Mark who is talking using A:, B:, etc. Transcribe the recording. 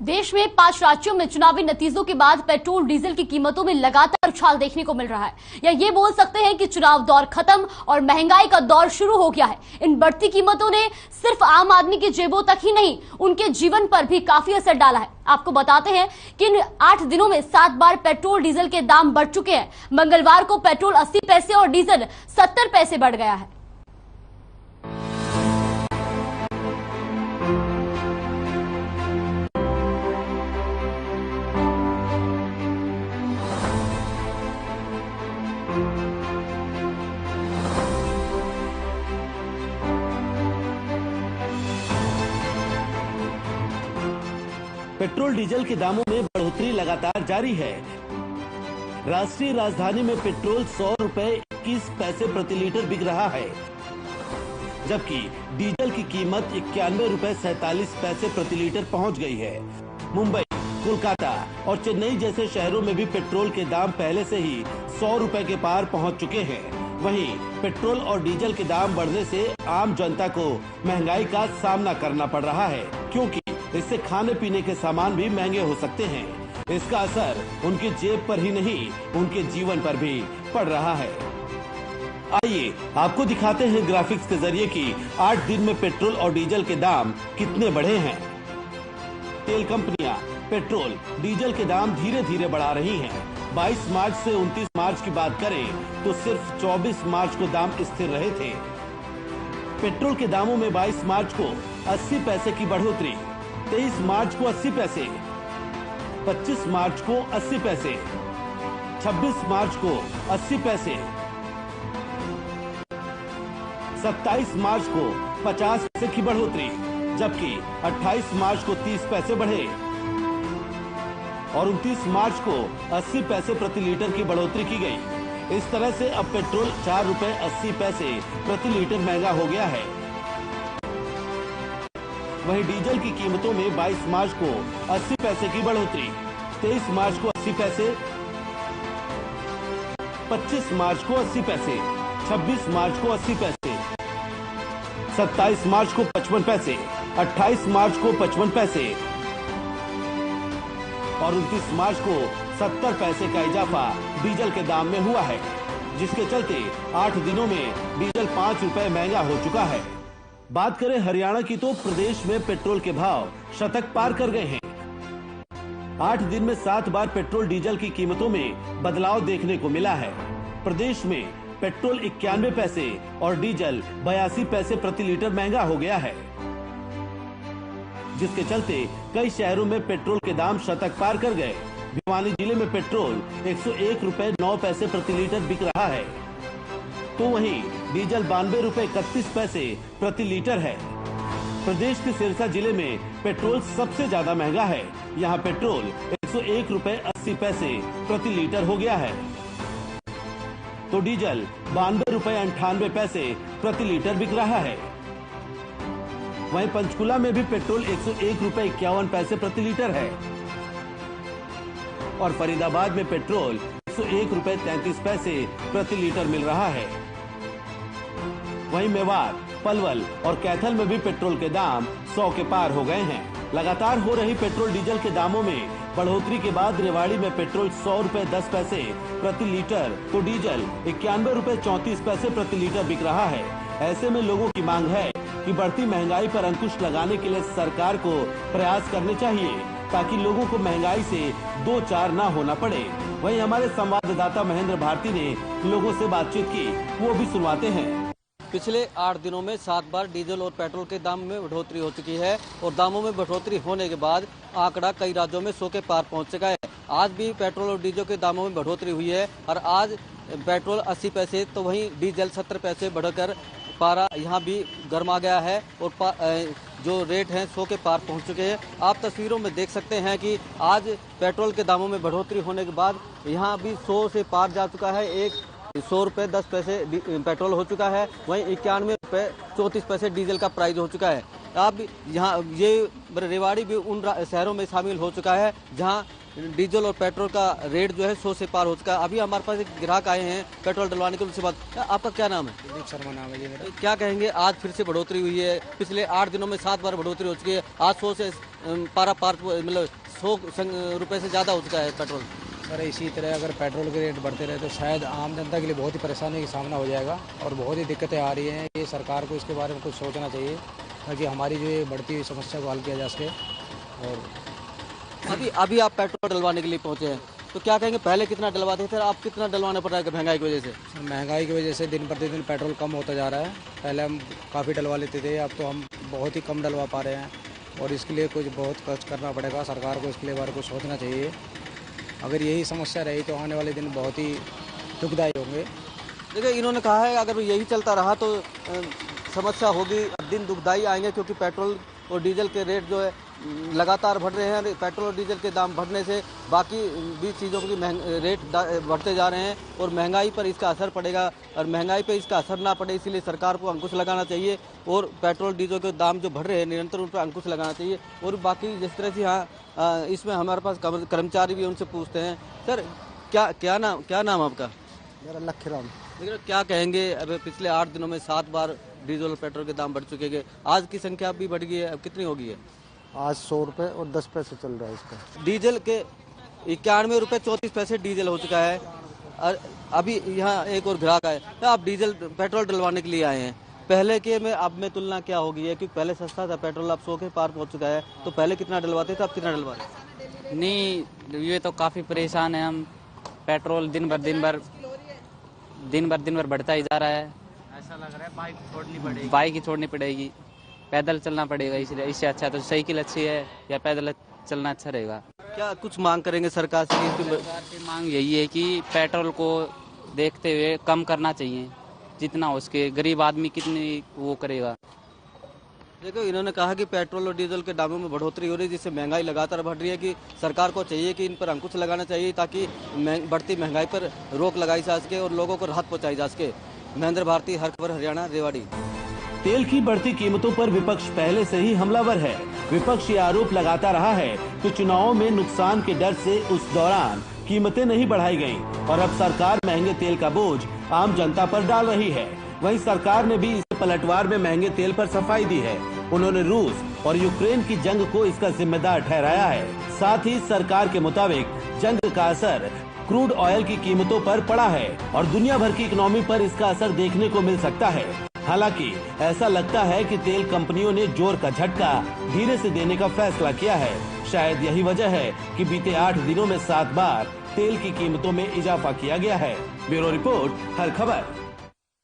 A: देश में 5 राज्यों में चुनावी नतीजों के बाद पेट्रोल डीजल की कीमतों में लगातार उछाल देखने को मिल रहा है। या ये बोल सकते हैं कि चुनाव दौर खत्म और महंगाई का दौर शुरू हो गया है। इन बढ़ती कीमतों ने सिर्फ आम आदमी की जेबों तक ही नहीं, उनके जीवन पर भी काफी असर डाला है। आपको बताते हैं कि इन 8 दिनों में 7 बार पेट्रोल डीजल के दाम बढ़ चुके हैं। मंगलवार को पेट्रोल 80 पैसे और डीजल 70 पैसे बढ़ गया है।
B: पेट्रोल डीजल के दामों में बढ़ोतरी लगातार जारी है। राष्ट्रीय राजधानी में पेट्रोल 100 रुपए 21 पैसे प्रति लीटर बिक रहा है, जबकि डीजल की कीमत 91 रुपए 47 पैसे प्रति लीटर पहुंच गई है। मुंबई, कोलकाता और चेन्नई जैसे शहरों में भी पेट्रोल के दाम पहले से ही 100 रुपए के पार पहुंच चुके हैं। वहीं पेट्रोल और डीजल के दाम बढ़ने से आम जनता को महंगाई का सामना करना पड़ रहा है, क्योंकि इससे खाने पीने के सामान भी महंगे हो सकते हैं। इसका असर उनकी जेब पर ही नहीं, उनके जीवन पर भी पड़ रहा है। आइए आपको दिखाते हैं ग्राफिक्स के जरिए कि 8 दिन में पेट्रोल और डीजल के दाम कितने बढ़े हैं। तेल कंपनियां पेट्रोल डीजल के दाम धीरे धीरे बढ़ा रही हैं। 22 मार्च से 29 मार्च की बात करें तो सिर्फ 24 मार्च को दाम स्थिर रहे थे। पेट्रोल के दामों में 22 मार्च को 80 पैसे की बढ़ोतरी, 23 मार्च को 80 पैसे, 25 मार्च को 80 पैसे, 26 मार्च को 80 पैसे, 27 मार्च को 50 पैसे की बढ़ोतरी, जबकि 28 मार्च को 30 पैसे बढ़े और 29 मार्च को 80 पैसे प्रति लीटर की बढ़ोतरी की गई। इस तरह से अब पेट्रोल 4 रुपए 80 पैसे प्रति लीटर महंगा हो गया है। वहीं डीजल की कीमतों में 22 मार्च को 80 पैसे की बढ़ोतरी, 23 मार्च को 80 पैसे, 25 मार्च को 80 पैसे, 26 मार्च को 80 पैसे, 27 मार्च को 55 पैसे, 28 मार्च को 55 पैसे और 29 मार्च को 70 पैसे का इजाफा डीजल के दाम में हुआ है, जिसके चलते 8 दिनों में डीजल 5 रुपए महंगा हो चुका है। बात करें हरियाणा की तो प्रदेश में पेट्रोल के भाव शतक पार कर गए हैं। 8 दिन में 7 बार पेट्रोल डीजल की कीमतों में बदलाव देखने को मिला है। प्रदेश में पेट्रोल 91 पैसे और डीजल 82 पैसे प्रति लीटर महंगा हो गया है, जिसके चलते कई शहरों में पेट्रोल के दाम शतक पार कर गए। भिवानी जिले में पेट्रोल 101 रुपए 9 पैसे प्रति लीटर बिक रहा है, तो वहीं डीजल 92 रुपए 31 पैसे प्रति लीटर है। प्रदेश के सिरसा जिले में पेट्रोल सबसे ज्यादा महंगा है। यहाँ पेट्रोल 101 रुपए 80 पैसे प्रति लीटर हो गया है, तो डीजल 92 रुपए 98 पैसे प्रति लीटर बिक रहा है। वहीं पंचकुला में भी पेट्रोल 101 रुपए 51 पैसे प्रति लीटर है और फरीदाबाद में पेट्रोल 101 रुपए 33 पैसे प्रति लीटर मिल रहा है। वहीं मेवात, पलवल और कैथल में भी पेट्रोल के दाम 100 के पार हो गए हैं। लगातार हो रही पेट्रोल डीजल के दामों में बढ़ोतरी के बाद रेवाड़ी में पेट्रोल 100 रुपए 10 पैसे प्रति लीटर तो डीजल 91 रुपए 34 पैसे प्रति लीटर बिक रहा है। ऐसे में लोगों की मांग है कि बढ़ती महंगाई पर अंकुश लगाने के लिए सरकार को प्रयास करने चाहिए, ताकि लोगों को महंगाई से दो चार ना होना पड़े। वहीं हमारे संवाददाता महेंद्र भारती ने लोगों से बातचीत की, वो भी सुनवाते हैं।
C: पिछले 8 दिनों में 7 बार डीजल और पेट्रोल के दाम में बढ़ोतरी हो चुकी है और दामों में बढ़ोतरी होने के बाद आंकड़ा कई राज्यों में 100 के पार पहुंच चुका है। आज भी पेट्रोल और डीजल के दामों में बढ़ोतरी हुई है और आज पेट्रोल 80 पैसे तो वहीं डीजल 70 पैसे बढ़कर पारा यहाँ भी गर्मा गया है और जो रेट हैं 100 के पार पहुँच चुके हैं। आप तस्वीरों में देख सकते हैं कि आज पेट्रोल के दामों में बढ़ोतरी होने के बाद यहाँ भी 100 से पार जा चुका है। 100 रुपए 10 पैसे पेट्रोल हो चुका है, वहीं 91 रुपए 34 पैसे डीजल का प्राइस हो चुका है। आप यहाँ ये रेवाड़ी भी उन शहरों में शामिल हो चुका है जहाँ डीजल और पेट्रोल का रेट जो है 100 से पार हो चुका है। अभी हमारे पास एक ग्राहक आए हैं पेट्रोल डलवाने के लिए। उनसे बात, आपका क्या नाम है?
D: दिलीप शर्मा नाम है जी मेरा।
C: क्या कहेंगे, आज फिर से बढ़ोतरी हुई है, पिछले 8 दिनों में 7 बार बढ़ोतरी हो चुकी है, आज 100 से पार मतलब 100 रुपए से ज़्यादा हो चुका है पेट्रोल।
D: सर इसी तरह अगर पेट्रोल के रेट बढ़ते रहे तो शायद आम जनता के लिए बहुत ही परेशानी का सामना हो जाएगा और बहुत ही दिक्कतें आ रही हैं। ये सरकार को इसके बारे में कुछ सोचना चाहिए ताकि हमारी जो ये बढ़ती हुई समस्या को हल किया जा सके। और
C: अभी आप पेट्रोल डलवाने के लिए पहुंचे हैं, तो क्या कहेंगे, पहले कितना डलवाते थे, आप कितना डलवाना पड़ रहा है महंगाई की वजह से?
D: महंगाई की वजह से दिन प्रतिदिन पेट्रोल कम होता जा रहा है। पहले हम काफ़ी डलवा लेते थे, अब तो हम बहुत ही कम डलवा पा रहे हैं और इसके लिए कुछ बहुत खर्च करना पड़ेगा। सरकार को इसके लिए बारे कुछ सोचना चाहिए। अगर यही समस्या रही तो आने वाले दिन बहुत ही दुखदायी होंगे।
C: देखिए, इन्होंने कहा है अगर यही चलता रहा तो समस्या होगी, दिन दुखदायी आएंगे, क्योंकि पेट्रोल और डीजल के रेट जो है लगातार बढ़ रहे हैं। पेट्रोल और डीजल के दाम बढ़ने से बाकी भी चीज़ों की रेट बढ़ते जा रहे हैं और महंगाई पर इसका असर पड़ेगा। और महंगाई पर इसका असर ना पड़े इसलिए सरकार को अंकुश लगाना चाहिए और पेट्रोल डीजल के दाम जो बढ़ रहे हैं निरंतर उन पर अंकुश लगाना चाहिए। और बाकी जिस तरह से यहाँ इसमें हमारे पास कर्मचारी भी, उनसे पूछते हैं। सर क्या नाम आपका?
E: मेरा लखीराम।
C: लेकिन क्या कहेंगे, अब पिछले 8 दिनों में 7 बार डीजल और पेट्रोल के दाम बढ़ चुके हैं, आज की संख्या भी बढ़ गई है, अब कितनी हो गई है?
E: आज 100 रुपये और 10 पैसे चल रहा है इसका।
C: डीजल के 91 रुपये 34 पैसे डीजल हो चुका है। और अभी यहाँ एक और ग्राहक आए, आप डीजल पेट्रोल डलवाने के लिए आए हैं, पहले के में अब में तुलना क्या होगी है? क्योंकि पहले सस्ता था पेट्रोल, अब 100 के पार पहुँच चुका है, तो पहले कितना डलवाते थे, अब कितना डलवा रहे?
F: नहीं, ये तो काफ़ी परेशान है हम। पेट्रोल दिन भर बढ़ता ही जा रहा है। ऐसा लग रहा है बाइक ही छोड़नी पड़ेगी, पैदल चलना पड़ेगा। इसलिए इससे अच्छा तो साइकिल अच्छी है या पैदल चलना अच्छा रहेगा।
C: क्या कुछ मांग करेंगे सरकार से?
F: सरकार की मांग यही है कि पेट्रोल को देखते हुए कम करना चाहिए, जितना हो सके। गरीब आदमी कितनी वो करेगा।
C: देखो, इन्होंने कहा कि पेट्रोल और डीजल के दामों में बढ़ोतरी हो रही है, जिससे महंगाई लगातार बढ़ रही है, कि सरकार को चाहिए कि इन पर अंकुश लगाना चाहिए ताकि बढ़ती महंगाई पर रोक लगाई जा सके और लोगों को राहत पहुंचाई जा सके। महेंद्र भारती, हर खबर हरियाणा, रेवाड़ी।
B: तेल की बढ़ती कीमतों पर विपक्ष पहले से ही हमलावर है। विपक्ष ये आरोप लगाता रहा है कि चुनावों में नुकसान के डर से उस दौरान कीमतें नहीं बढ़ाई गईं और अब सरकार महंगे तेल का बोझ आम जनता पर डाल रही है। वहीं सरकार ने भी इस पलटवार में महंगे तेल पर सफाई दी है। उन्होंने रूस और यूक्रेन की जंग को इसका जिम्मेदार ठहराया है। साथ ही सरकार के मुताबिक जंग का असर क्रूड ऑयल की कीमतों पर पड़ा है और दुनिया भर की इकोनॉमी पर इसका असर देखने को मिल सकता है। हालांकि ऐसा लगता है कि तेल कंपनियों ने जोर का झटका धीरे से देने का फैसला किया है। शायद यही वजह है कि बीते 8 दिनों में 7 बार तेल की कीमतों में इजाफा किया गया है। ब्यूरो रिपोर्ट, हर खबर।